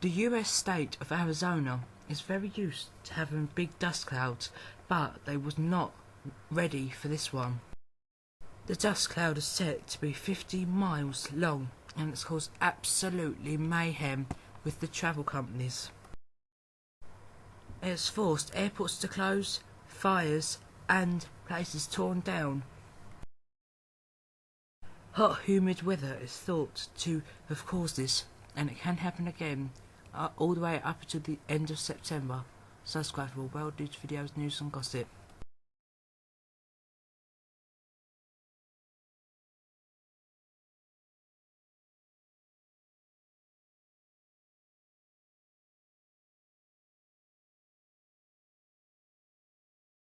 The US state of Arizona is very used to having big dust clouds, but they was not ready for this one. The dust cloud is said to be 50 miles long, and it's caused absolutely mayhem with the travel companies. It has forced airports to close, fires, and places torn down. Hot, humid weather is thought to have caused this, and it can happen again all the way up to the end of September. Subscribe for all world news videos, news and gossip.